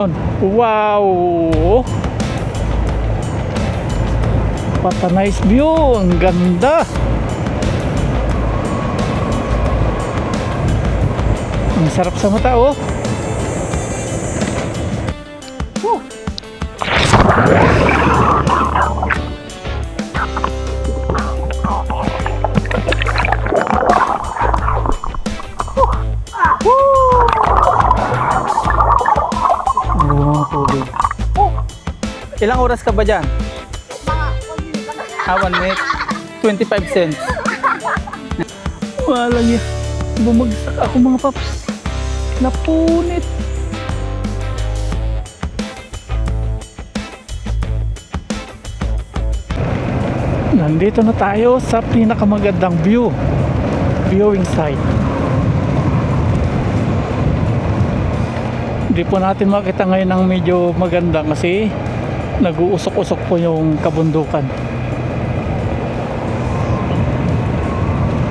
Wow! What a nice view! Ang ganda! Ang sarap sa mata, oh! Woo! Ilang oras ka ba dyan? Mga 1 minute. 25 cents. Wala niya. Bumagsak ako mga paps. Napunit. Nandito na tayo sa pinakamagandang view. Viewing site. Hindi po natin makita ngayon ng medyo maganda kasi nag-uusok-usok po yung kabundukan.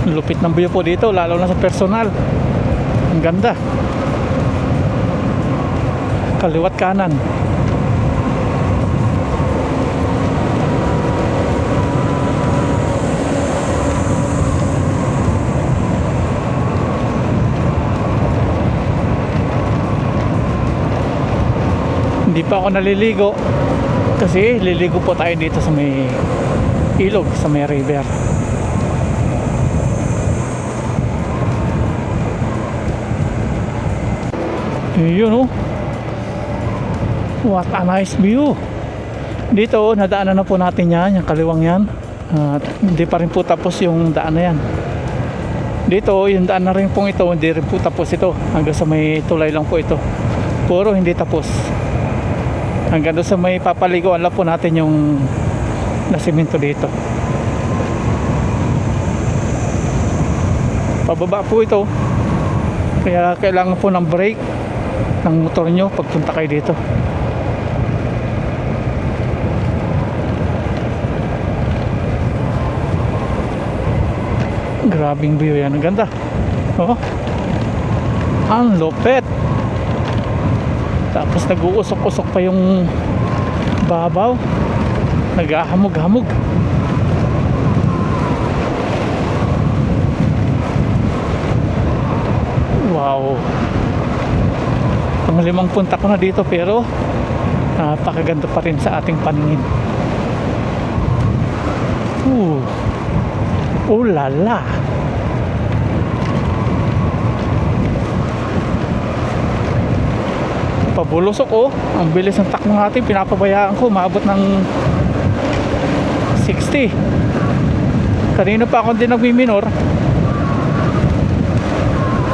Lupit ng view po dito, lalo na sa personal. Ang ganda. Kaliwat kanan. Hindi pa ako naliligo kasi liligo po tayo dito sa may ilog, sa may river. Yun, oh. What a nice view. Dito nadaanan na po natin yan, yung kaliwang yan. Hindi pa rin po tapos yung daan na yan. Dito yung daan na rin pong ito, hindi rin po tapos ito. Hanggang sa may tulay lang po ito. Puro hindi tapos. Hanggang doon sa may papaliguan lang po natin yung nasimento dito. Pababa po ito. Kaya kailangan po ng brake ng motor nyo pagpunta kayo dito. Grabing view yan. Ang ganda. Oh. Ang lupit. Tapos nag-uusok-usok pa yung babaw. Nag-ahamog-hamog. Wow. Pang-limang punta ko na dito pero napakaganda pa rin sa ating paningin. Oh la la. Pabulusok, oh. Ang bilis ng takbo natin. Pinapabayaan ko, maabot ng 60. Kanina pa ako din nagmi-minor.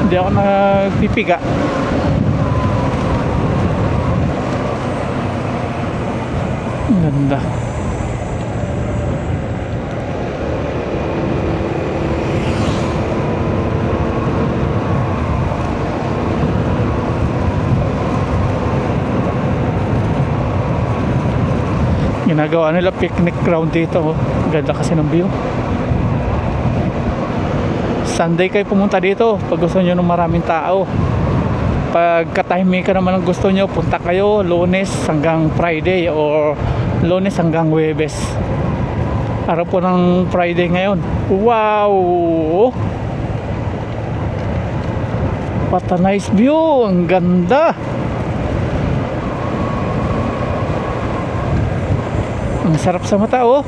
Hindi ako nagpipiga. Ang ganda. Ginagawa nila picnic ground dito, oh. Ganda kasi ng view. Sunday kayo pumunta dito pag gusto nyo ng maraming tao. Pag ka-timing ka naman ang gusto nyo, punta kayo Lunes hanggang Friday or Lunes hanggang Huwebes. Araw po ng Friday ngayon. Wow! What a nice view. Ang ganda. Ang sarap sa mata, oh.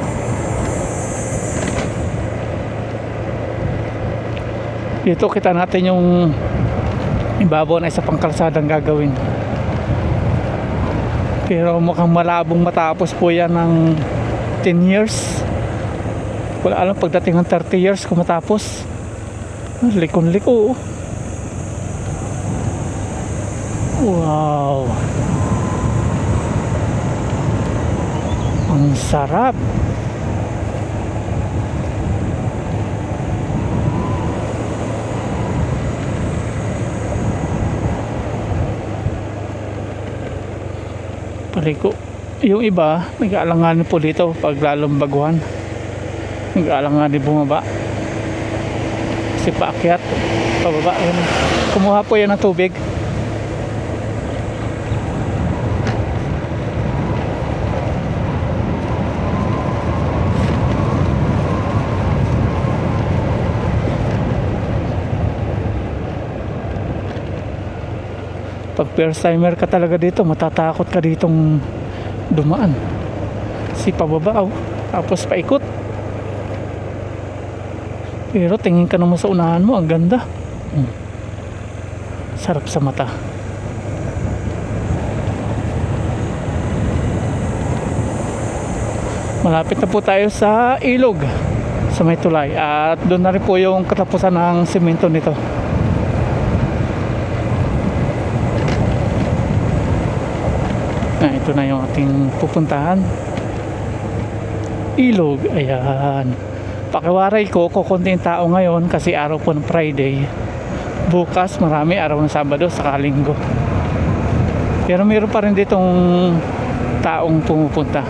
Dito kita natin yung ibabaw na isa pang kalsadang gagawin. Pero mukhang malabong matapos po yan ng 10 years. Wala alam pagdating ng 30 years kung matapos. Likon-liko, oh. Wow. Ang sarap. Paliko. Yung iba, nag-aalanganin po dito pag lalong baguhan. Nag-aalanganin bumaba. Kasi paakyat, pababa. Yun. Kumuha po yan ng tubig. Pag first timer ka talaga dito, matatakot ka ditong dumaan. Si pababa, tapos paikot. Pero tingin ka naman sa unahan mo, ang ganda. Sarap sa mata. Malapit na po tayo sa ilog, sa may tulay, at doon na rin po yung katapusan ng semento nito. Ito na yung ating pupuntahan, ilog. Ayan, pakiwaray ko kukunting tao ngayon kasi araw po ng Friday. Bukas marami, araw ng Sabado saka Linggo. Pero meron pa rin ditong taong pumupunta.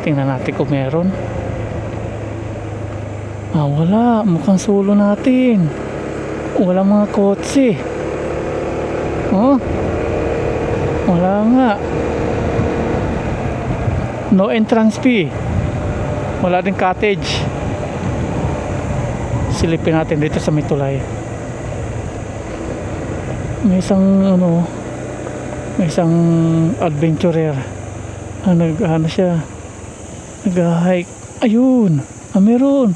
Tingnan natin kung meron. Wala, mukhang solo natin. Wala mga kotse. Wala nga. No entrance fee. Wala din cottage. Silipin natin dito sa may tulay. May isang adventurer. Nag-hike. Ayun. Meron.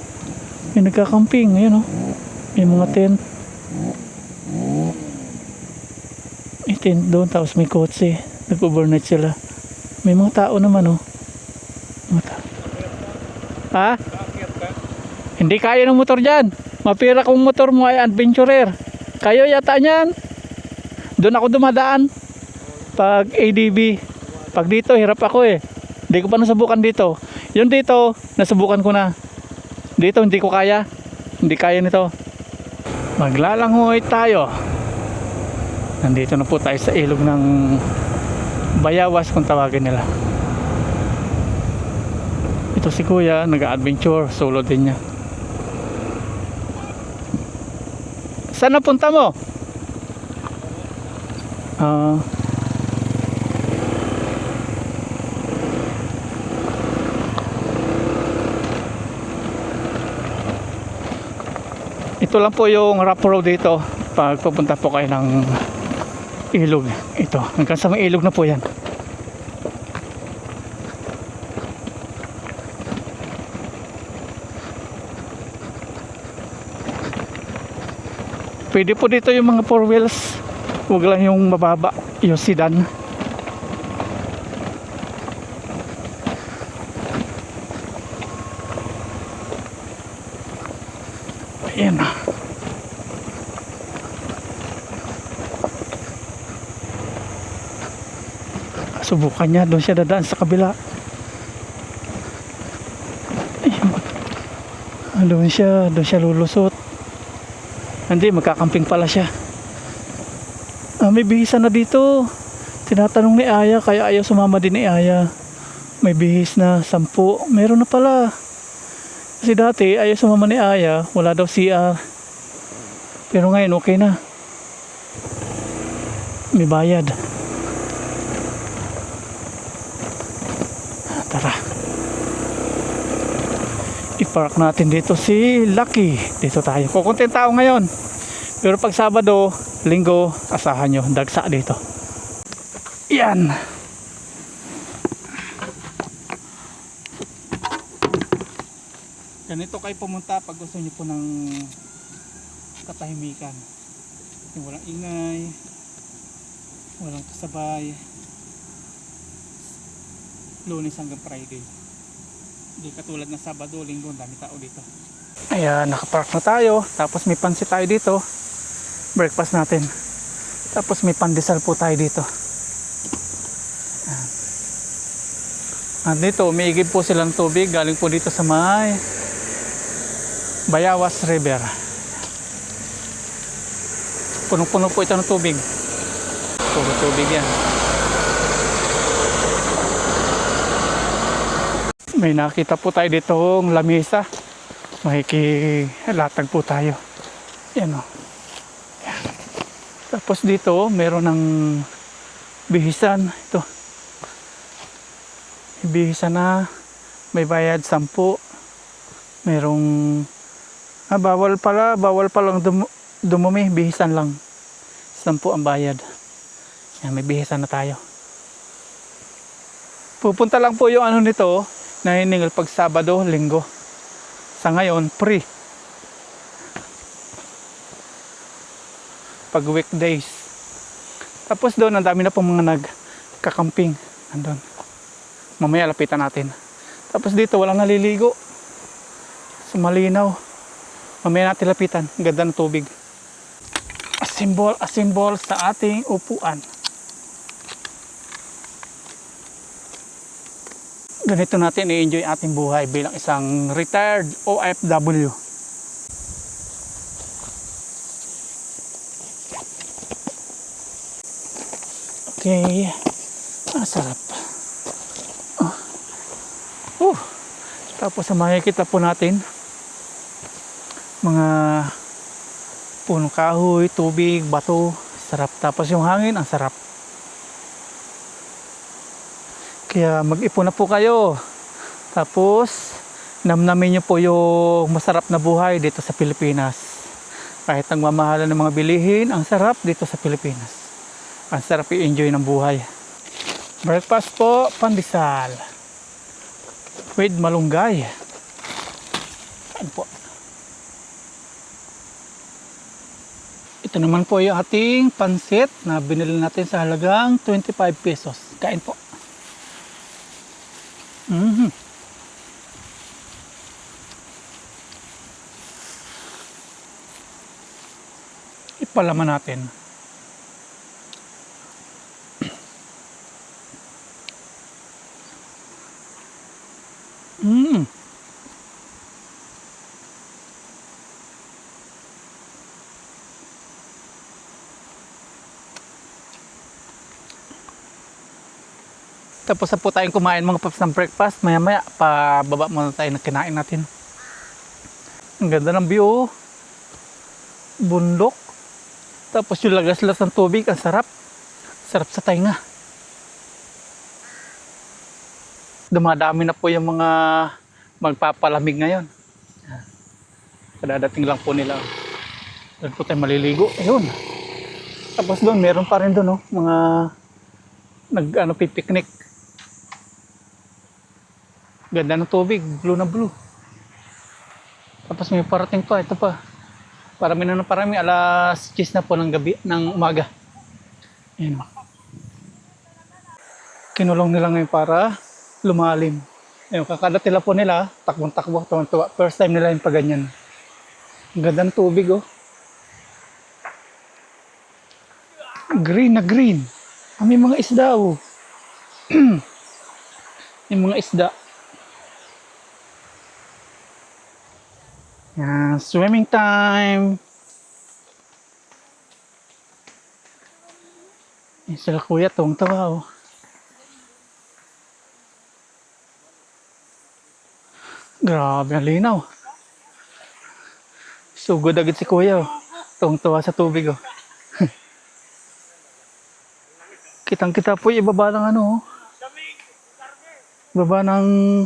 May nagkakamping. Ayun, may mga tent. May tent doon. Tapos may kotse. Nag-overnight sila. May mga tao naman, Ha? Hindi kaya ng motor dyan. Mapira kung motor mo ay adventurer. Kayo yata niyan. Doon ako dumadaan. Pag ADB. Pag dito, hirap ako eh. Hindi ko pa nasubukan dito. Yung dito, nasubukan ko na. Dito, hindi ko kaya. Hindi kaya nito. Maglalangoy tayo. Nandito na po tayo sa ilog ng Bayawas kung tawagin nila. Ito si Kuya, nag-adventure. Solo din niya. Saan napunta mo? Ito lang po yung rough road dito pag pupunta po kayo ng ilog. Ito, hanggang sa may ilog na po yan. Pwede po dito yung mga 4 wheels. Huwag lang yung mababa, yung sedan. Ayan na. Subukan niya, doon siya dadaan sa kabila. Doon siya lulusot. Hindi, magkakamping pala siya. May bihis na dito. Tinatanong ni Aya, kaya ayaw sumama din ni Aya. May bihis na 10. Meron na pala. Kasi dati ayaw sumama ni Aya, wala daw CR. Pero ngayon okay na. May bayad. Tara. I-park natin dito si Lucky. Dito tayo. Kukunting tao ngayon. Pero pag Sabado, Linggo, asahan nyo. Dagsa dito. Yan. Ganito kayo pumunta pag gusto nyo po ng katahimikan. Yung walang ingay, walang kasabay. Lunes hanggang Friday. Hindi katulad ng Sabado, Linggo, dami tao dito. Ayan, nakapark na tayo. Tapos may pansit tayo dito. Breakfast natin. Tapos may pandesal po tayo dito. At dito, umiigib po silang tubig. Galing po dito sa may Bayawas River. Punong-puno po ito ng tubig. Puro tubig yan. May nakita po tayo ditong lamesa. Makikilatag po tayo. Yan o. Yan. Tapos dito meron ng bihisan. Ito. Bihisan na may bayad 10. Merong bawal palang dumumi. Bihisan lang. 10 ang bayad. Yan, may bihisan na tayo. Pupunta lang po yung ano nito, naniningil pag Sabado, Linggo. Sa ngayon, free. Pag weekdays. Tapos doon, ang dami na pong mga nagkakamping. Andun. Mamaya lapitan natin. Tapos dito, walang naliligo. Sa malinaw. Mamaya natin lapitan. Ganda ng tubig. A symbol sa ating upuan. Ganito natin i-enjoy ating buhay bilang isang retired OFW. Okay. Sarap. Tapos makikita po natin mga punong kahoy, tubig, bato. Sarap. Tapos yung hangin, ang sarap. Kaya mag-ipon na po kayo. Tapos namnamin nyo po yung masarap na buhay dito sa Pilipinas. Kahit ang mamahalan ng mga bilihin, ang sarap dito sa Pilipinas. Ang sarap i-enjoy ng buhay. Breakfast po, pandesal with malunggay. Ano po? Ito naman po yung ating pansit na binili natin sa halagang 25 pesos. Kain po. Ipalaman natin. Tapos na po tayong kumain mga paps ng breakfast. Maya maya pababa muna tayo na kinain natin. Ang ganda ng view. Bundok. Tapos yung lagas-las ng tubig. Ang sarap. Sarap sa tainga. Dumadami na po yung mga magpapalamig ngayon. Kadadating lang po nila. Doon po tayo maliligo. Ayun. Tapos doon meron pa rin doon mga pipiknik. Ganda ng tubig, blue na blue. Tapos may parating pa, ito pa. Parami na ng parami, alas 10 na po ng gabi, ng umaga. Ayan. Kinulong nila ngayon para lumalim. Ayun, kakadating po nila, takbong-takbo, tuwa. First time nila yung paganyan. Ang ganda ng tubig, oh. Green na green. May mga isda, oh. Yung mga isda. Yan, swimming time. Yan sila kuya, tuwang-tawa, oh. Grabe, ang linaw. Sugod agad si kuya, oh. Tuwang-tawa sa tubig, oh. Kitang-kita po yung ibaba ng oh. Ibaba ng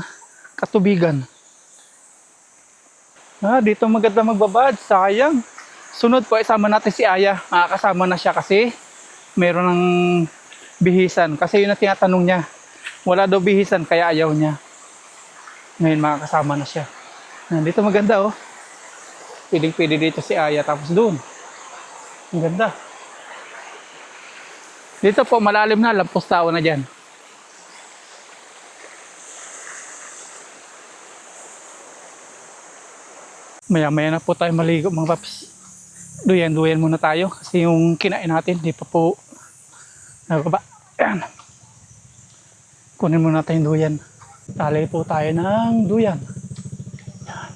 katubigan. Dito maganda magbabad. Sayang. Sunod po, isama natin si Aya. Makakasama na siya kasi meron ng bihisan. Kasi yun ang tinatanong niya. Wala daw bihisan, kaya ayaw niya. Ngayon makakasama na siya. Dito maganda, oh. Pwedeng-pwede dito si Aya. Tapos doon. Ang ganda. Dito po, malalim na. Lampos tao na dyan. Maya-maya na po tayo maligo mga paps. Duyan-duyan muna tayo kasi yung kinain natin di pa po nagkaba. Ayan. Kunin muna natin yung duyan. Talay po tayo ng duyan. Ayan.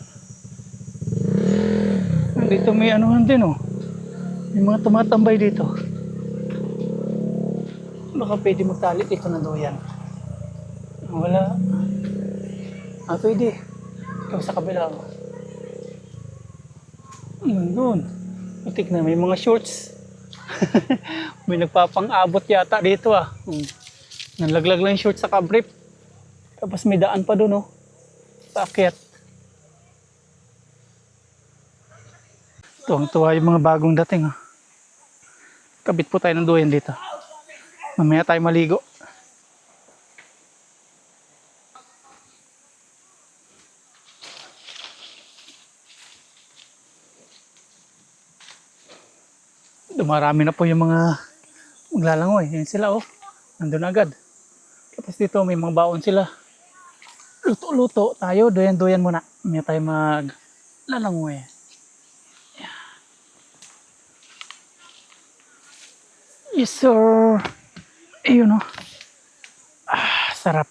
Dito may anuhan din, oh. May mga tumatambay dito. Baka pwede magtali dito ng duyan. Wala. Pwede. Ikaw sa kabila. Doon. Putik na, may mga shorts. May nagpapang-abot yata dito, ah. Nalaglag lang yung shorts sa kabrip. Tapos may daan pa doon, oh. Paakyat. Tuwang-tuwa yung mga bagong dating, oh. Kabit po tayo ng duyan dito. Mamaya tayo maligo. Dumarami na po yung mga maglalangoy. Yan sila oh. Nandun agad. Tapos dito may mga baon sila. Luto-luto tayo. Doyan-doyan muna. Mamaya tayo maglalangoy. Yes sir. Ayun oh. Sarap.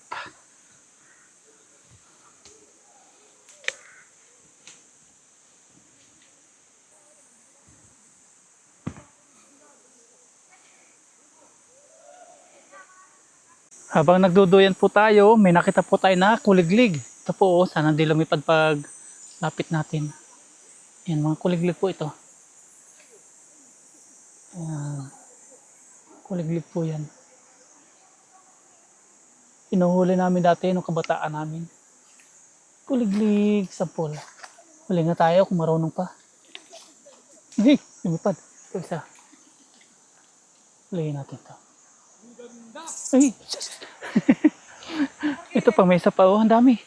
Habang nagduduyan po tayo, may nakita po tayo na kuliglig. Ito po, oh, sana di lumipad pag lapit natin. Yan, mga kuliglig po ito. Yan. Kuliglig po yan. Inuhuli namin dati nung kabataan namin. Kuliglig, sampol. Huli nga tayo kung marunong pa. Hey, lumipad. Ito isa. Huliin natin ito. Ay, ito pa, may isa pa. Oh, ang dami.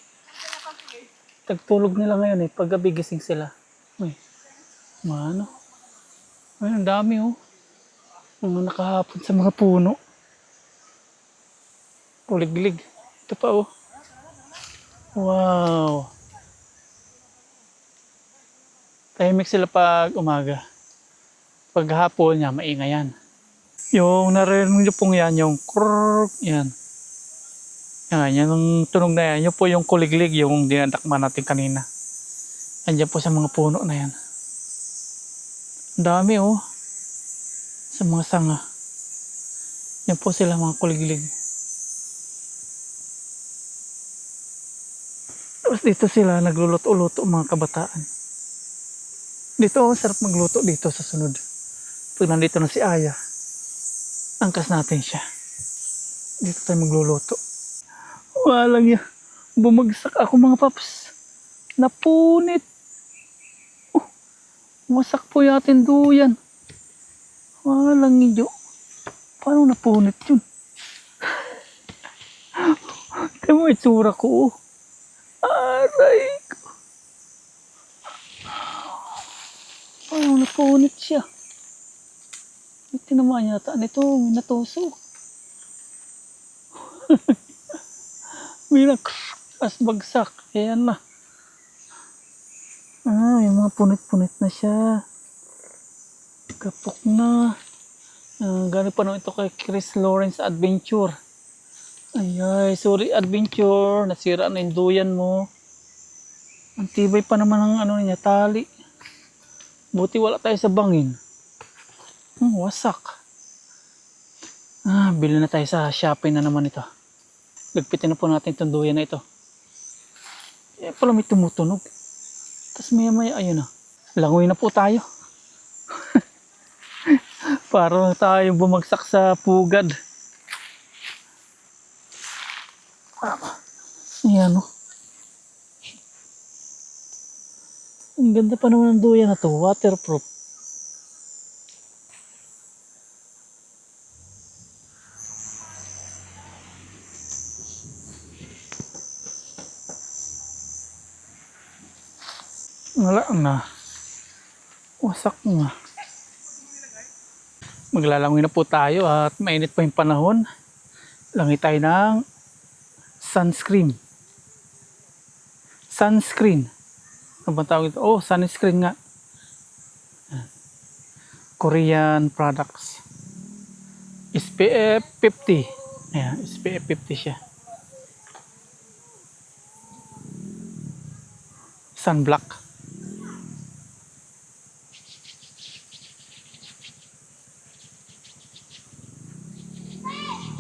Tagtulog nila ngayon eh. Pag gabi gising sila. Uy, ano? Ay, ang dami oh. Mga nakahapon sa mga puno. Kuliglig. Ito pa oh. Wow. Tahimik sila pag umaga. Pag hapon niya, maingay yan. Yung narinig niyo pong yan, yung krrrr, yan. Yan ang tunog na yan. Yun po yung kuliglig, yung dinadakma natin kanina. Andiyan po sa mga puno na yan. Ang dami oh. Sa mga sanga. Yan po sila mga kuliglig. Tapos dito sila nagluluto-luto mga kabataan. Dito oh, sarap magluto dito sa sunod. Pag nandito na si Aya, angkas natin siya. Dito tayo magluluto. Walang yan. Bumagsak ako mga paps. Napunit. Oh, wasak po yung ating duyan. Walang idyo. Paano napunit yun? Kaya mo itsura ko. Aray ko. Paano napunit siya? May tinamaan yata nito. May natusok. May as bagsak. Ayan na. May mga punit-punit na siya. Kapok na. Gano'n pa naman ito kay Chris Lawrence Adventure. Ay, sorry Adventure. Nasira na yung duyan mo. Ang tibay pa naman ng ano niya, tali. Buti wala tayo sa bangin. Wasak. Bili na tayo sa Shopee na naman ito. Lagpitin na po natin itong duyan na ito. Pala may tumutunog. Tapos maya ayun na. Langoy na po tayo. Parang tayo bumagsak sa pugad. Ayan o. Ang ganda pa naman ng duyan na to. Waterproof. Wala na. Wasak na. Maglalangoy na po tayo at mainit pa yung panahon. Langoy tayo ng sunscreen. Sunscreen. Ano ba tawag ito? Oh, sunscreen nga. Korean products. SPF 50. Ayan, SPF 50 siya. Sunblock.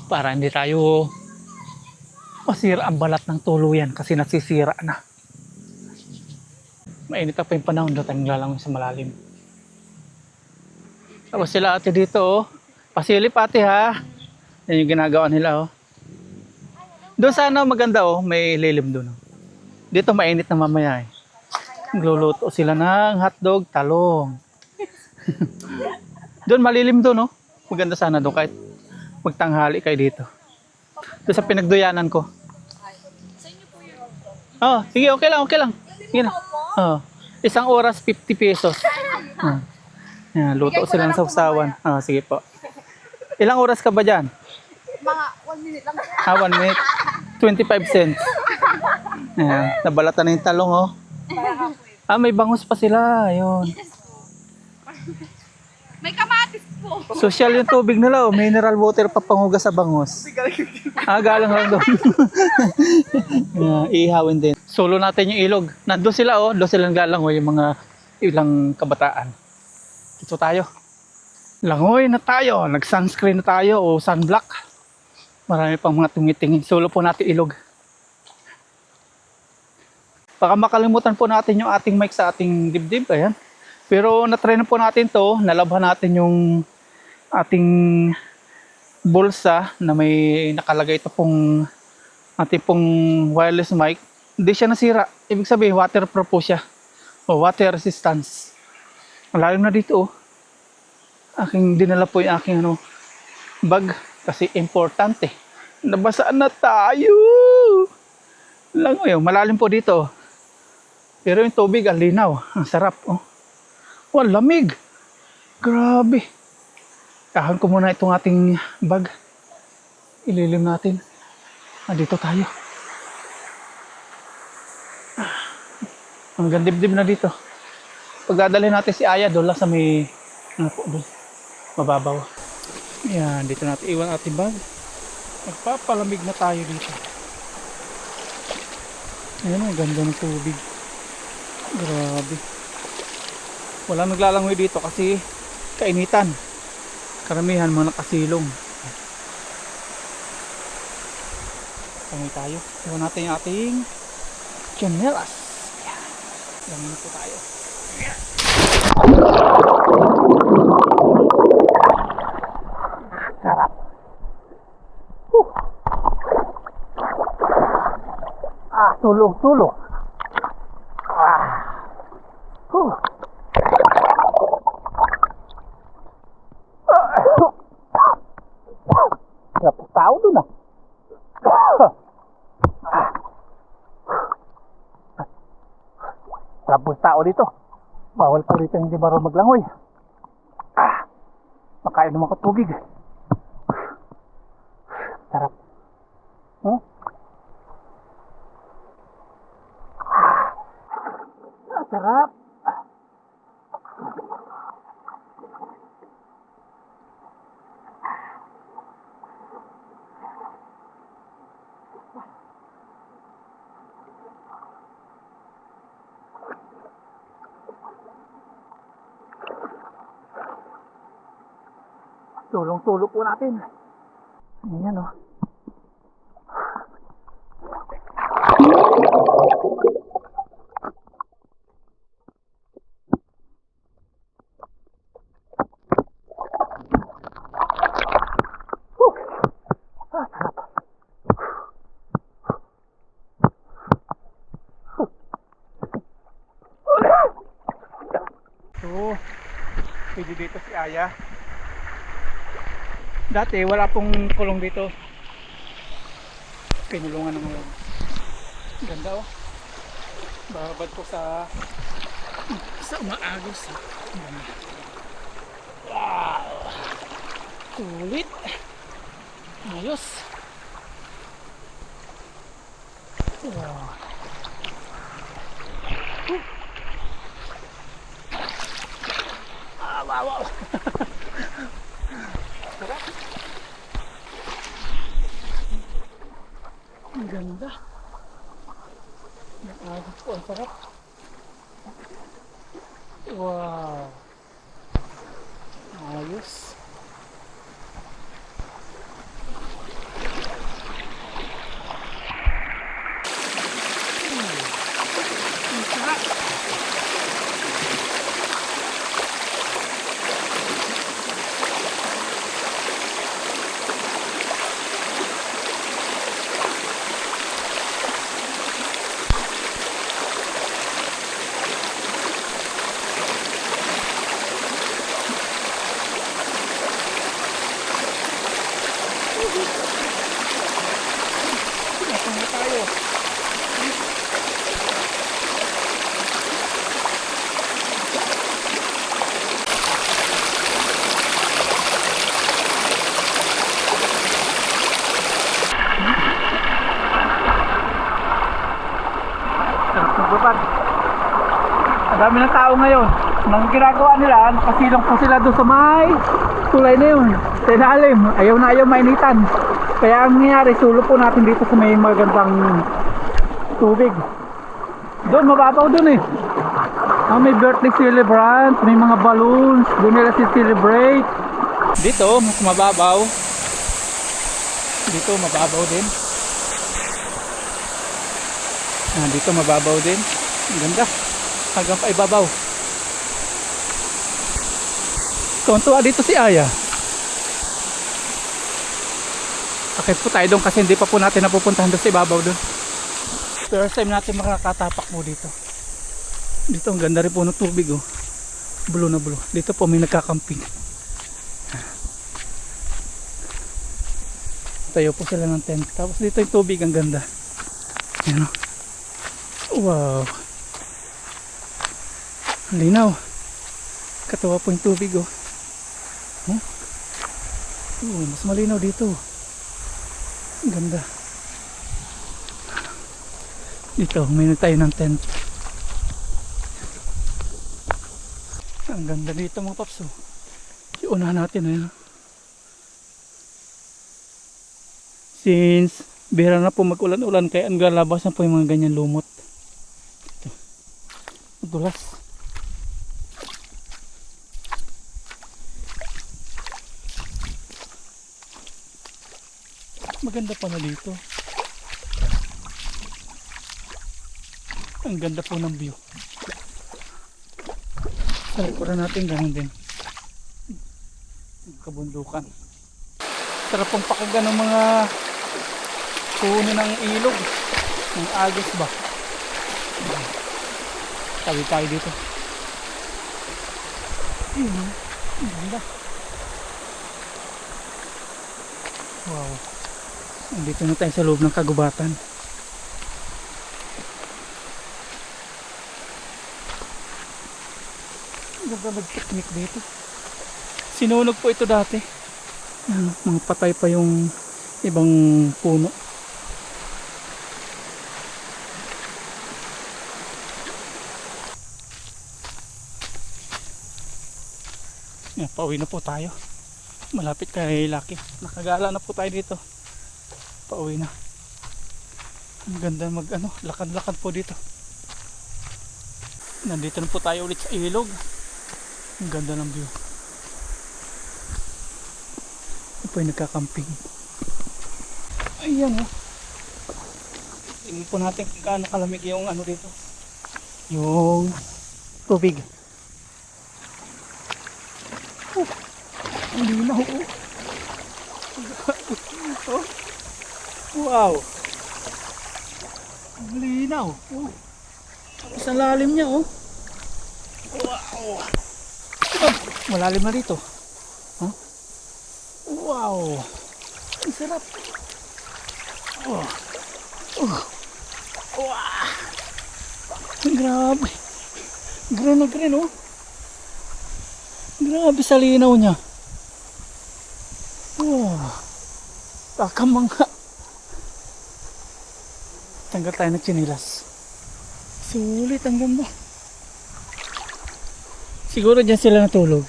Para hindi tayo masira ang balat ng tuluyan kasi nasisira na. Mainit pa yung panahon doon tayong lalangoy sa malalim. Tapos sila ate dito oh. Pasilip ate ha. Yan yung ginagawa nila oh. Doon sana maganda oh. May lilim doon oh. Dito mainit na mamaya eh. Nagluluto sila ng hotdog, talong. Doon malilim doon oh. Maganda sana doon kahit magtanghali kayo dito. Doon sa pinagduyanan ko. Oh, sige, okay lang, okay lang. Sige na. Oh, isang oras, 50 pesos. Oh. Yan, luto sila ng sausawan. Oh, sige po. Ilang oras ka ba dyan? Mga 1 minute lang. 1 minute. 25 cents. Ayan, nabalatan na yung talong, oh. May bangus pa sila. Ayun. May kamatis po. Social yung tubig nila, oh. Mineral water pa pangugas sa bangus. Galang lang doon. Ihawin din. Solo natin yung ilog. Nandun sila, oh. Doon sila naglalangoy yung mga ilang kabataan. Dito tayo. Langoy na tayo. Nag-sunscreen na tayo o sunblock. Marami pang mga tumitingin. Solo po natin ilog. Baka makalimutan po natin yung ating mic sa ating dibdib. Ayan. Pero natry na po natin to. Nalabhan natin yung ating bulsa na may nakalagay ito pong ating pong wireless mic. Hindi siya nasira. Ibig sabihin waterproof po siya. O water resistance. Malalim na dito, oh. Aking dinala po yung aking bag. Kasi importante. Nabasaan na tayo. Langoy, malalim po dito. Pero yung tubig, ang linaw. Ang sarap. Oh. Lamig. Grabe. Kahan ko muna itong ating bag. Ililim natin. Dito tayo. Ang gandib-dib na dito. Pagdadalhin natin si Aya, doon lang sa may doon. Mababaw. Yan, dito natin iwan ating bag. Magpapalamig na tayo dito. Ayan, ang ganda ng tubig. Grabe. Wala naglalangoy dito kasi kainitan. Karamihan mga nakasilong. Tangoy tayo. Iwan natin yung ating chanelas. Ayan. Langoy na po tayo. Ayan. Sarap. Tulog. Dapat tao doon, ah. Tapos tao dito. Bawal po rito hindi marunong maglangoy. Makain naman ko tubig. Sarap. Sarap. Tulong-tulong po natin. Ayan, oh. Pwede dito si Aya. Dati wala pong kulong dito. Pinulungan ng mga ganda, oh. Babad po sa umaagos. Wow. Kulit. Ayos. Wow. Wow. Sarap. Ang ganda. Nakagod po. Ang sarap. Wow. Ayos. Ang sarap. maglupad. Ang dami ng tao ngayon. Nang ginagawa nila, nakasilong po sila doon sa may tulay na yun. Sa ilalim, ayaw na ayaw mainitan. Kaya ang nangyari, sulo po natin dito sa may magandang tubig. Doon, mababaw doon eh. May birthday celebrant, may mga balloons, doon nila celebrate. Dito, mas mababaw. Dito, mababaw din. Dito, mababaw din. Ang ganda. Hanggang pa ibabaw. Tuwan-tuwa dito si Aya. Akit po tayo doon kasi hindi pa po natin napupuntahan doon sa ibabaw doon. First time natin makakatapak po dito. Dito ang ganda rin po ng tubig oh. Blue na blue. Dito po may nagkakamping. Tayo po sila ng tent. Tapos dito yung tubig ang ganda. Yan oh. Wow. Linaw. Katawa po yung tubig oh. Mas malinaw dito. Ang ganda. Dito, may tayo ng tent. Ang ganda dito mga paps. Iunahan natin ayun. Since bihira na po mag-ulan-ulan kaya ang lalabas na po yung mga ganyan lumot. Ito. Madulas. Maganda pala dito. Ang ganda po ng view. Sa likuran natin ganun din. Kabundukan. Sarap pong pakinggan ng mga puno ng ilog. Ng agos ba? Tawi tayo dito. Ang ganda. Wow. Nandito na tayo sa loob ng kagubatan. Ganda nag-picnic dito. Sinunog po ito dati. Mga patay pa yung ibang puno. Yan, pauwi na po tayo. Malapit kay Lucky. Nakagala na po tayo dito. Pauwi na. Ang ganda mag lakad-lakad po dito. Nandito na po tayo ulit sa ilog. Ang ganda ng view. Ito po yung nagkakamping. Ayan oh. Tingnan po natin kung gaano kalamig yung dito. Yung tubig. Ang linaw oh. Oh. Wow. Ang linaw. Oh. Tapos ang lalim niya oh. Wow. Malalim na dito. Huh? Wow. Ang sarap. Oh. Oh. Wow. Grabe. Green na green oh. Grabe sa linaw niya. Wow. Kakamangha. Tanggal tayo ng chinilas. Sulit ang ganda. Siguro dyan sila natulog.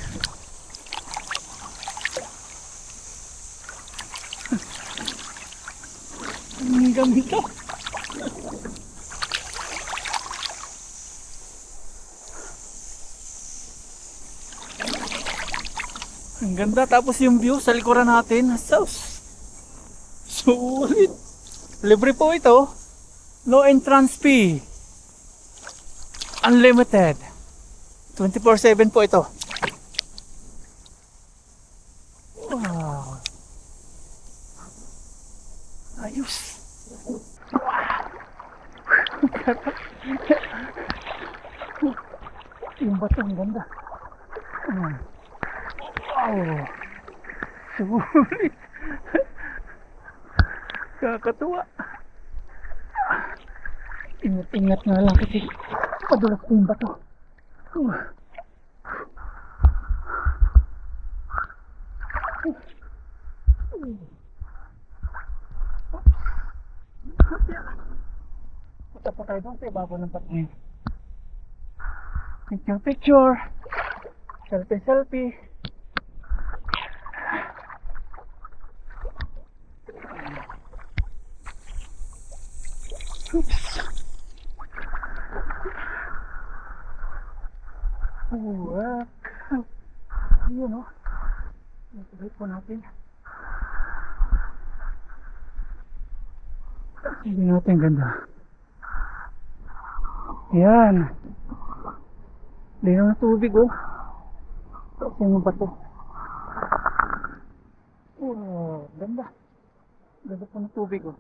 Ang ganda. Ang ganda. Tapos yung view sa likuran natin. Sulit. Libre po ito. No entrance fee. Unlimited. 24/7 po ito. Wow. Ayos. Yung bato ang ganda. Wow. Sulit. Kakatuwa. Ingat-ingat nga lang kasi padulas ko yung bato. Punta pa tayo doon sa ibabaw ng patungin. Picture, picture. Selfie, selfie. Oops. Ayun o. Ituloy po natin. Hindi natin ganda. Ayan. Lino ng tubig oh. Kasi yung bato. Oh, ganda. Ganda po ng tubig oh.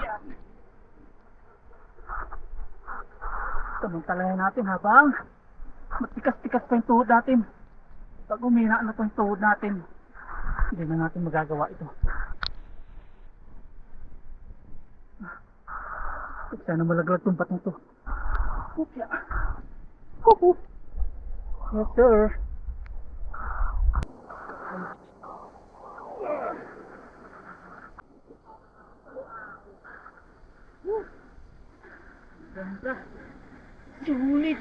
Yan. Tamang-talayan natin habang matikas-tikas pa yung tuhod natin. Pag umina na po yung tuhod natin, hindi na natin magagawa ito. Sana malaglag itong batong to. Upya. Yes sir. Ganda. Sulit.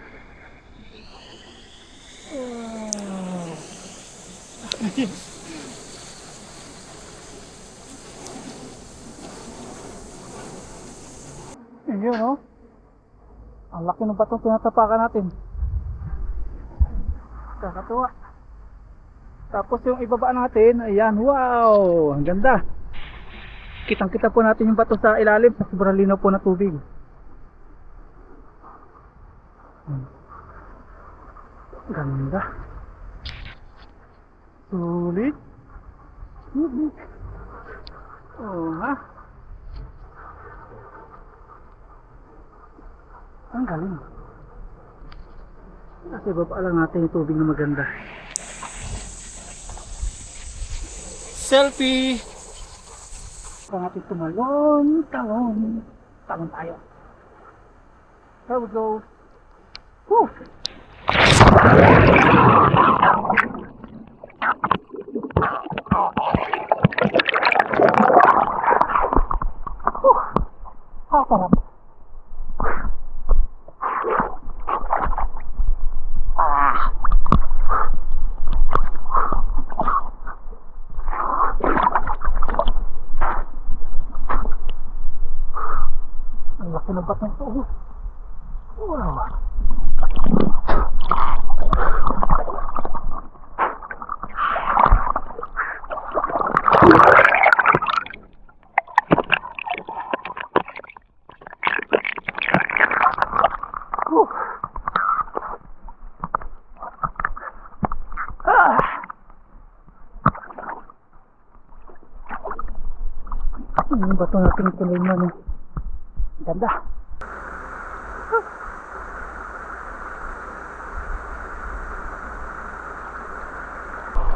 Ayun oh. Ang laki ng batong tinatapakan natin. Kakatuwa. Tapos yung ibaba natin, ayan, wow! Ang ganda. Kitang-kita po natin yung bato sa ilalim sa sobrang linaw po na tubig. Ganda. Sulit. Oh ha. Ang galing. Kasi baba lang natin yung tubig na maganda. Selfie! Kung natin tumalon, talon. Talon tayo. Here we go. Woo! Sarap. Ang laki ng batang ito. Wow. Yung bato natin tuloy man eh. Ganda.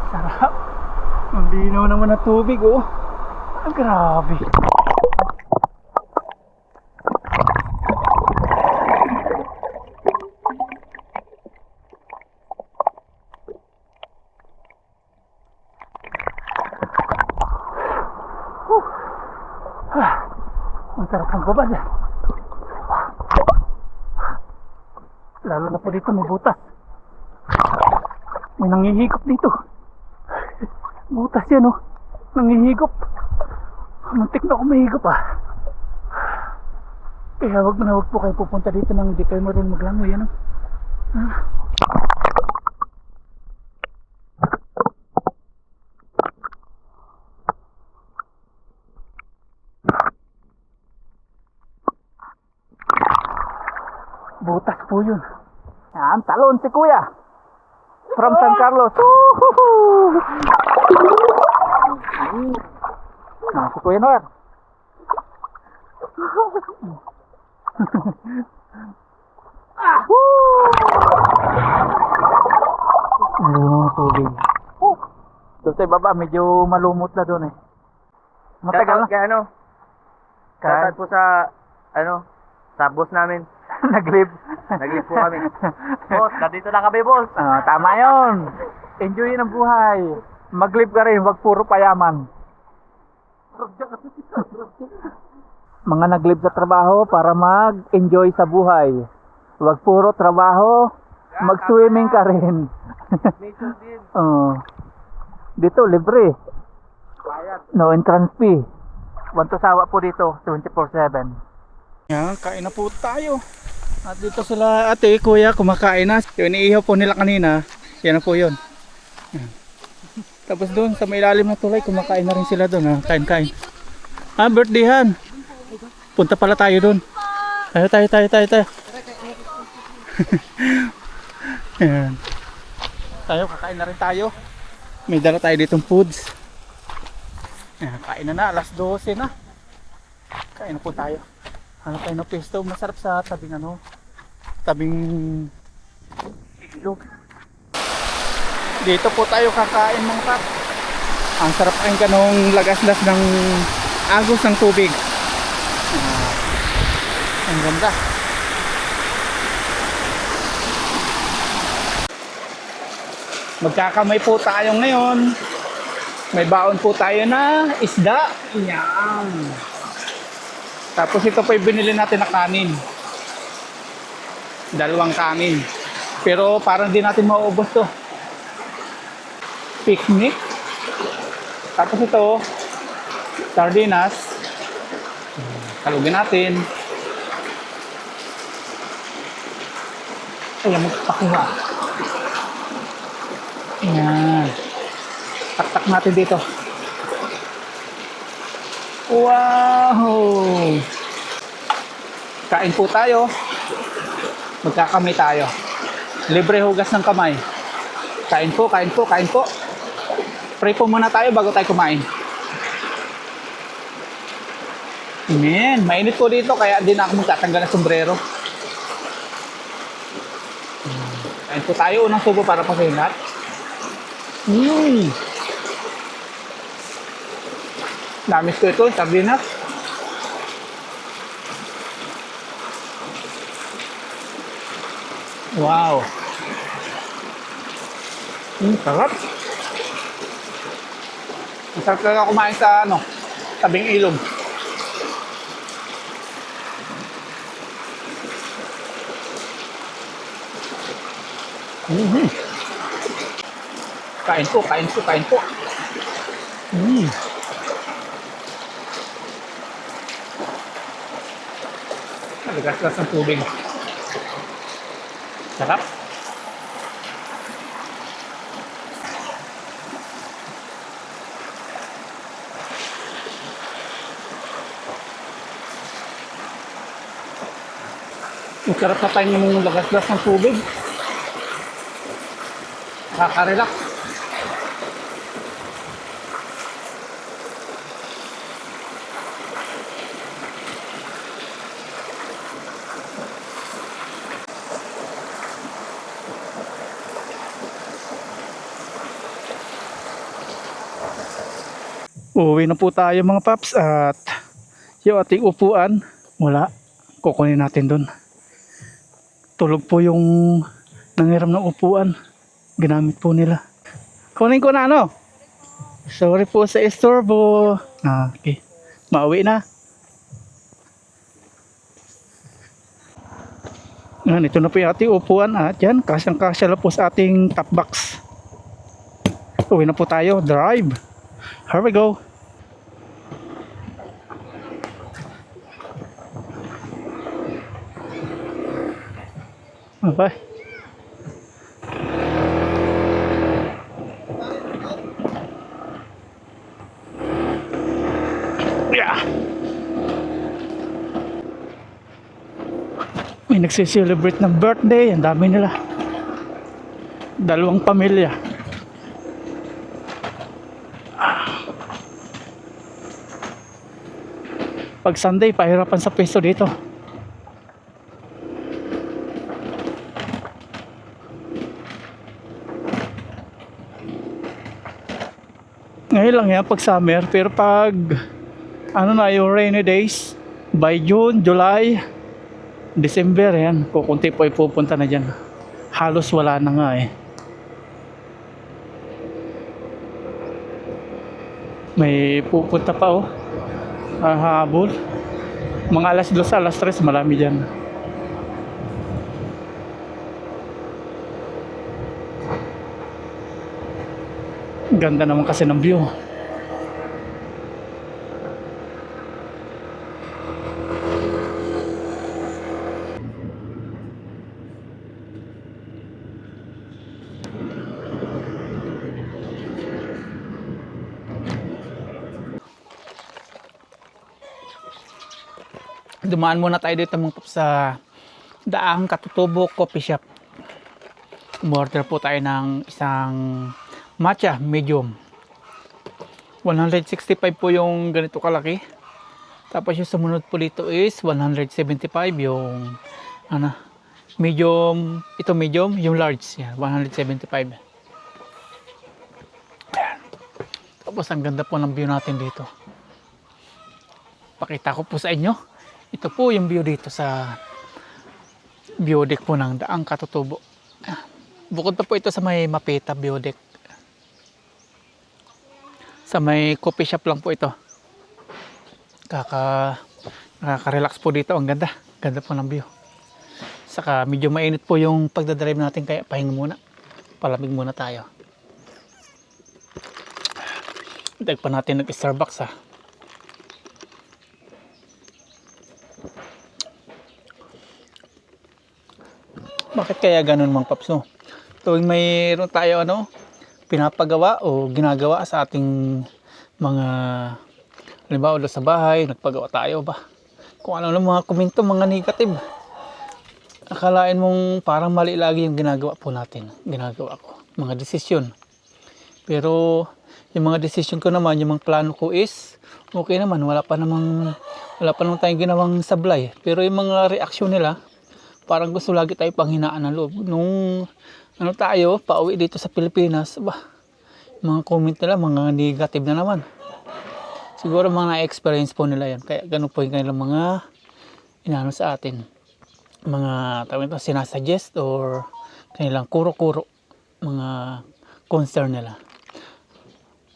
Sarap. Ang linaw naman ng tubig oh. Ah, grabe. Ang sarap ng babad. Lalo na po dito may butas. May nangihigop dito. Butas yan oh. Nangihigop. Muntik na ako mahigop ah. Kaya wag na wag po kayo pupunta dito nang hindi kayo marunong maglangoy yan oh. Butas po yun. Yan, talon si kuya. From San Carlos. Si Kuya Noel. Tubig. Doon sa baba, medyo malumot na doon eh. Matagal na. Kaya ano? Shoutout po sa sa boss namin. Nag-live. Nag-live po kami. Boss, nandito na kami, boss. Tama yun. Enjoy ang buhay. Mag-live ka rin, wag puro payaman. Mga nag-live sa trabaho para mag-enjoy sa buhay. Wag puro trabaho, mag-swimming ka rin. Oo. Dito, libre. No entrance fee. Wanto sawa po dito, 24/7. Yan, kain na po tayo. At dito sila ate, kuya, kumakain na. Yung iniihaw po nila kanina, yan na po yun. Yan. Tapos doon, sa may ilalim ng tulay, kumakain na rin sila doon. Ha? Kain-kain. Birthdayhan. Punta pala tayo doon. Tayo. Yan. Tayo, kakain na rin tayo. May dala tayo ditong foods. Yan, kain na, alas 12 na. Kain na po tayo. Hanap tayo ng pesto, masarap sa tabing tabing ilog. Dito po tayo kakain mga kap. Ang sarap kain kanong lagaslas ng agos ng tubig. Ang ganda. Magkakamay po tayo ngayon. May baon po tayo na isda. Yan. Tapos ito po yung binili natin na kanin. 2 kanin. Pero parang di natin mauubos to. Picnic. Tapos ito, sardinas. Kalugin natin. Ayan, magpakuha. Ayan. Taktak natin dito. Wow! Kain po tayo. Magkakamay tayo. Libre hugas ng kamay. Kain po. Pray po muna tayo bago tayo kumain. Amen. Mainit po dito kaya hindi na ako magtatanggal ng sombrero. Kain po tayo. Unang subo para pasahinat. Namis ko ito, sardinas. Wow. Sarap. Masarap talaga kumain sa tabing ilog. Kain po. Nagagasgas ng tubig. Sarap. Masarap na tayo yung lagas-gas ng tubig. Nakaka-relax. Uuwi na po tayo mga paps at yung ating upuan wala, kukunin natin dun. Tulog po yung nangiram ng upuan, ginamit po nila. Kunin ko na sorry po sa istorbo. Okay, mauwi na. Yan, ito na po yung ating upuan at yan, kasyang-kasya lang po sa ating top box. Uwi na po tayo, drive. Here we go. Bye. Yeah. May nagse-celebrate ng birthday, ang dami nila. 2 pamilya. Pag Sunday, pahirapan sa peso dito. Ngayon lang yan pag summer, pero pag yung rainy days, by June, July, December yan, kukunti po ay pupunta na dyan. Halos wala na nga May pupunta pa oh. Habol. Mga alas 2, alas 3, marami dyan. Ganda naman kasi ng view. Dumaan muna tayo dito mga paps sa Daang Katutubo Coffee Shop. Umorder po tayo ng isang matcha medium. 165 po yung ganito kalaki. Tapos yung sumunod po dito is 175 yung ano, medium, ito medium, yung large yan, 175. Ayan. Tapos ang ganda po ng view natin dito. Pakita ko po sa inyo. Ito po yung view dito sa view deck po ng Daang Katutubo. Bukod pa po ito sa may Mapeta view deck. Sa may coffee shop lang po ito. Nakaka-relax po dito. Ang ganda. Ganda po ng view. Saka medyo mainit po yung pagdadrive natin kaya pahinga muna. Palamig muna tayo. Hintay pa natin nag-Starbucks ha. Bakit kaya ganun mga paps no? Tuwing mayroon tayo pinapagawa o ginagawa sa ating mga halimbawa doon sa bahay, nagpagawa tayo ba? Kung ano lang mga komento, mga negative. Akalain mong parang mali lagi yung ginagawa po natin. Ginagawa ko. Mga desisyon. Pero yung mga desisyon ko naman, yung mga plano ko is okay naman. Wala pa namang tayong ginawang sablay. Pero yung mga reaksyon nila, parang gusto lagi tayo panghinaan ng loob. Nung tayo, pauwi dito sa Pilipinas, mga comment nila, mga negative na naman. Siguro mga na-experience po nila yan. Kaya ganun po yung kanilang mga inano sa atin. Mga tawag ito, sinasuggest or kanilang kuro-kuro. Mga concern nila.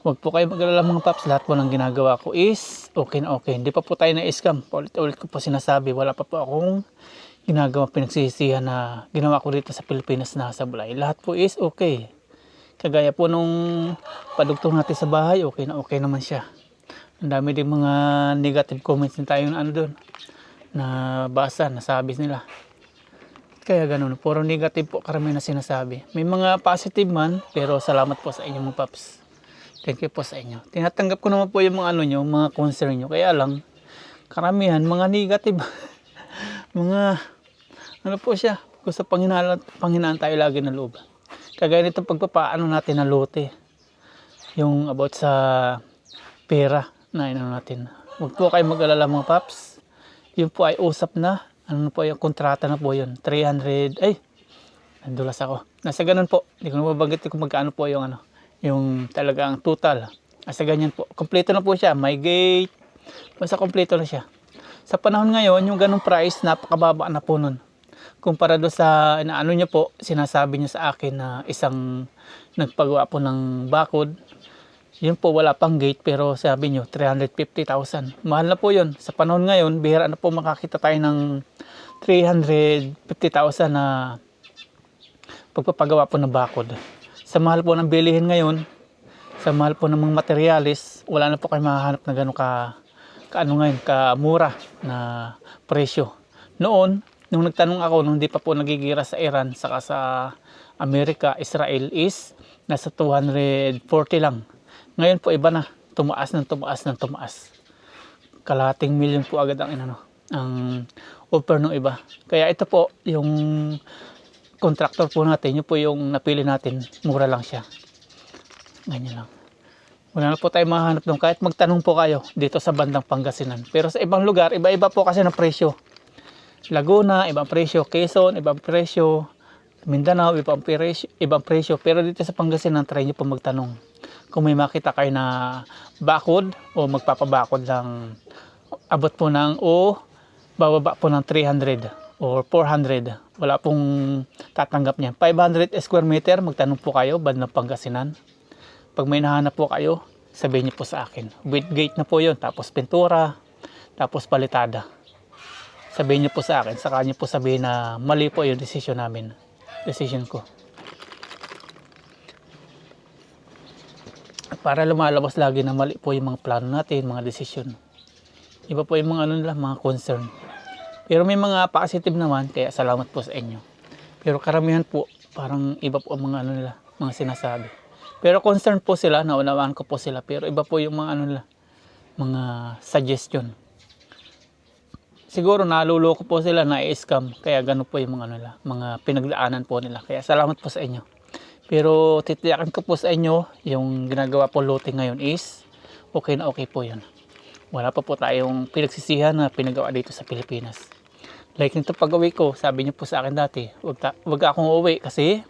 Huwag po kayo mag-alala mga paps. Lahat po ng ginagawa ko is okay na okay. Hindi pa po tayo na-scam. Ulit ko po sinasabi. Wala pa po akong ginagawa pinagsisihan na ginawa ko dito sa Pilipinas na sablay. Lahat po is okay. Kagaya po nung padugtong natin sa bahay, okay na okay naman siya. Ang dami din mga negative comments din tayo na doon na basa, nasabi nila. Kaya ganun, puro negative po karamihan na sinasabi. May mga positive man, pero salamat po sa inyo mga paps. Thank you po sa inyo. Tinatanggap ko naman po yung mga mga concern nyo. Kaya lang, karamihan mga negative. Mga po siya, gusto panghinaan tayo lagi ng loob. Kagaya nito pagpapaano natin ng lote. Yung about sa pera na natin. Huwag po kayo mag-alala mga paps. Yun po ay usap na. Po yung kontrata na po yun. 300, nandulas ako. Nasa ganun po. Hindi ko nababanggit kung magkano po yung yung talagang total. Nasa ganyan po. Kompleto na po siya. May gate. Basta kompleto na siya. Sa panahon ngayon, yung ganung price, napakababa na po nun. Kumpara doon sa niya po, sinasabi niya sa akin na isang nagpagawa po ng bakod. Yun po, wala pang gate, pero sabi niyo, 350,000. Mahal na po yun. Sa panahon ngayon, bihira na po makakita tayo ng 350,000 na pagpapagawa po ng bakod. Sa mahal po ng bilihin ngayon, sa mahal po ng mga materialis, wala na po kayo mahahanap na gano'ng kamura na presyo. Noon, nung nagtanong ako, nung hindi pa po nagigira sa Iran, saka sa Amerika, Israel is nasa 240 lang. Ngayon po iba na, tumaas. Kalahating milyon po agad ang offer ng iba. Kaya ito po, yung contractor po natin, yun po yung napili natin, mura lang siya. Ganyan lang. Wala na po tayo mahanap doon. Kahit magtanong po kayo dito sa bandang Pangasinan. Pero sa ibang lugar, iba-iba po kasi ng presyo. Laguna, ibang presyo. Quezon, ibang presyo. Mindanao, ibang presyo. Pero dito sa Pangasinan, try nyo po magtanong. Kung may makita kayo na bakod o magpapabakod ng abot po ng o bababa po ng 300 or 400. Wala pong tatanggap niya. 500 square meter, magtanong po kayo, bandang Pangasinan. Pag may nahanap po kayo, sabihin niyo po sa akin. With gate na po yun, tapos pintura, tapos palitada. Sabihin niyo po sa akin, saka niyo po sabihin na mali po yung decision namin. Decision ko. Para lumalabas lagi na mali po yung mga plano natin, mga decision. Iba po yung mga ano nila, mga concern. Pero may mga positive naman, kaya salamat po sa inyo. Pero karamihan po, parang iba po ang mga ano nila, mga sinasabi. Pero concern po sila, naunawaan ko po sila. Pero iba po yung mga ano nila, mga suggestion. Siguro naluloko po sila, na-scam. Kaya gano'n po yung mga ano nila, mga pinagdaanan po nila. Kaya salamat po sa inyo. Pero titiyakin ko po sa inyo, yung ginagawa po looting ngayon is okay na okay po yun. Wala pa po tayong pinagsisihan na pinagawa dito sa Pilipinas. Like nito pag-uwi ko, sabi niyo po sa akin dati, wag akong uwi kasi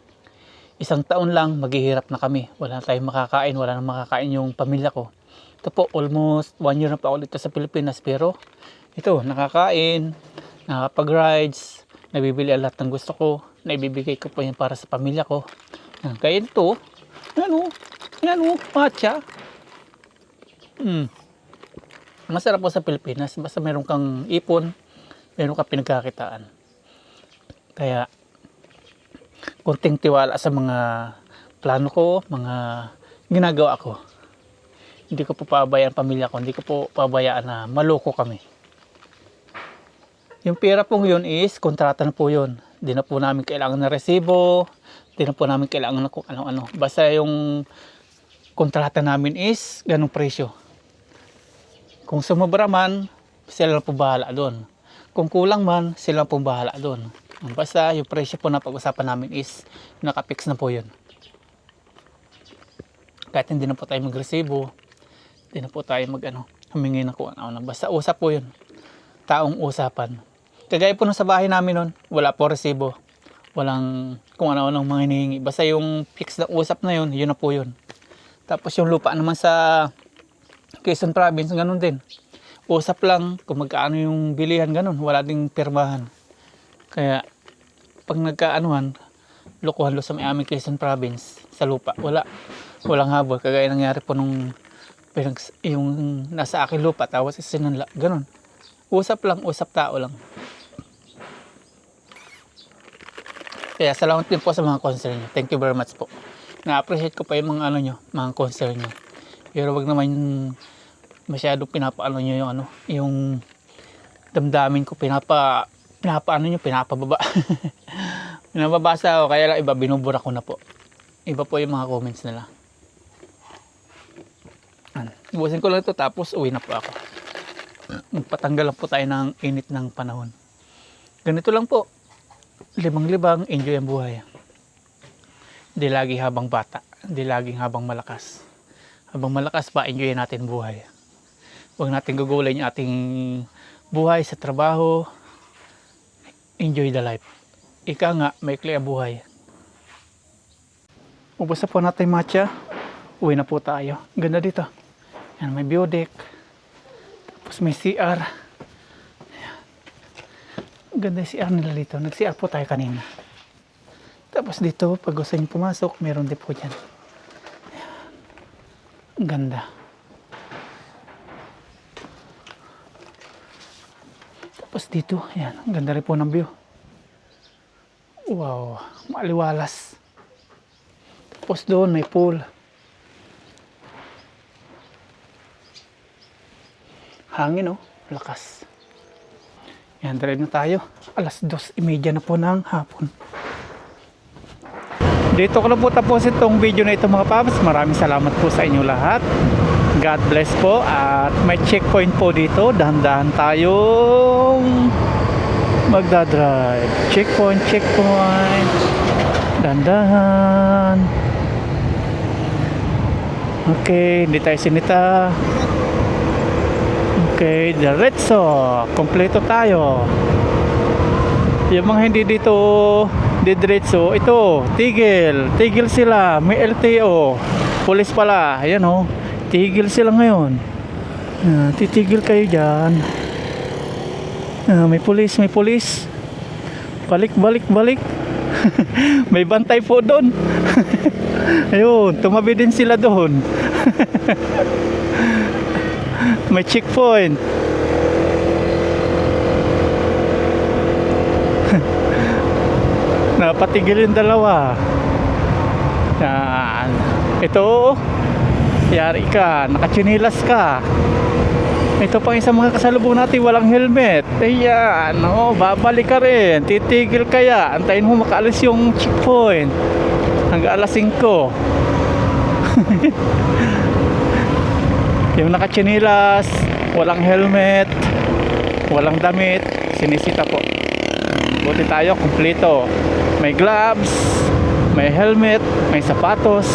isang taon lang maghihirap na kami. Wala na tayong makakain, wala na makakain yung pamilya ko. Ito po, almost 1 year na po ako dito sa Pilipinas, pero ito, nakakain, nakapag-rides, nabibili ang lahat ng gusto ko, naibibigay ko po yan para sa pamilya ko. Kaya ito, yan o, matcha. Masarap po sa Pilipinas, basta meron kang ipon, meron kang pinagkakitaan. Kaya, konting tiwala sa mga plano ko, mga ginagawa ko. Hindi ko po pabayaan ang pamilya ko, hindi ko po pabayaan na maloko kami. Yung pera pong yun is, kontrata na po yun. Di na po namin kailangan ng resibo, di na po namin kailangan ng kung ano-ano. Basta yung kontrata namin is, ganong presyo. Kung sumobra man, sila lang po bahala doon. Kung kulang man, sila lang po bahala doon. Basta yung presyo po na pag-usapan namin is, nakapix na po yun. Kahit hindi na po tayo magresibo, hindi na po tayo humingi na kung ano-ano. Basta usap po yun. Taong usapan. Kagaya po nung sa bahay namin nun, wala po resibo. Walang kung ano-ano mga hinihingi. Basta yung fix na usap na yun, yun na po yun. Tapos yung lupa naman sa Quezon Province, ganun din. Usap lang kung magkaano yung bilihan, ganun. Wala ding pirmahan. Kaya pag nagkaanuhan, lokohan lo sa may aming Quezon Province, sa lupa, walang habol. Kagaya nangyari po nung yung nasa akin lupa, tapos isinanla, ganun. Usap lang, usap tao lang. Kaya salamat din po sa mga concern nyo. Thank you very much po. Na-appreciate ko pa yung mga mga concern nyo. Pero wag naman masyadong pinapaano nyo yung damdamin ko, pinapababa. Pinababasa ako, kaya lang iba, binubura ko na po. Iba po yung mga comments nila. Ibusin ko lang ito, tapos uwi na po ako. Magpatanggal lang po tayo ng init ng panahon. Ganito lang po. Libang-libang, enjoy ang buhay. Hindi lagi habang bata. Hindi laging habang malakas. Habang malakas pa, enjoy natin buhay. Huwag natin gugulay yung ating buhay sa trabaho. Enjoy the life. Ika nga, may kli ang buhay. Ubos na po natin matcha. Uwi na po tayo. Ganda dito. Yan, may view deck. Tapos may CR. Ayan. Ganda yung CR nila dito. Nag-CR po tayo kanina. Tapos dito, pag gusto nyo pumasok, meron din po dyan. Ayan. Ang ganda. Tapos dito, ayan. Ang ganda rin po ng view. Wow, maliwalas. Tapos doon, may pool. Hangin, oh, lakas. Yan, drive na tayo. 2:30 na po ng hapon. Dito ko na po tapos itong video na ito mga paps. Maraming salamat po sa inyo lahat. God bless po. At may checkpoint po dito. Dahan-dahan tayong magdadrive. Checkpoint. Dahan-dahan. Okay, hindi tayo sinita. Okay, diretso. Kompleto tayo. Yung mga hindi dito diretso, ito, tigil sila. May LTO. Pulis pala. Ayan oh. Tigil sila ngayon. Titigil kayo dyan. May pulis. Balik. May bantay po doon. Ayun, tumabi din sila doon. May checkpoint. Napatigil yung dalawa. Yan. Ito, yari ka, nakatsinilas ka. Ito pang isang mga kasalubong natin, walang helmet. Ayan, oh, babalik ka rin. Titigil kaya. Antayin mo makaalis yung checkpoint. Hanggang alas 5. Yung nakatsinilas, walang helmet, walang damit, sinisita po. Buti tayo, kumpleto. May gloves, may helmet, may sapatos.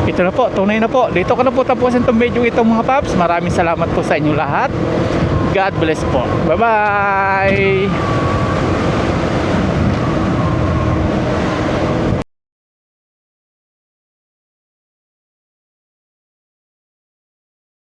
Ito na po, tunay na po. Dito ko na po tapusin itong video itong mga paps. Maraming salamat po sa inyo lahat. God bless po. Bye-bye!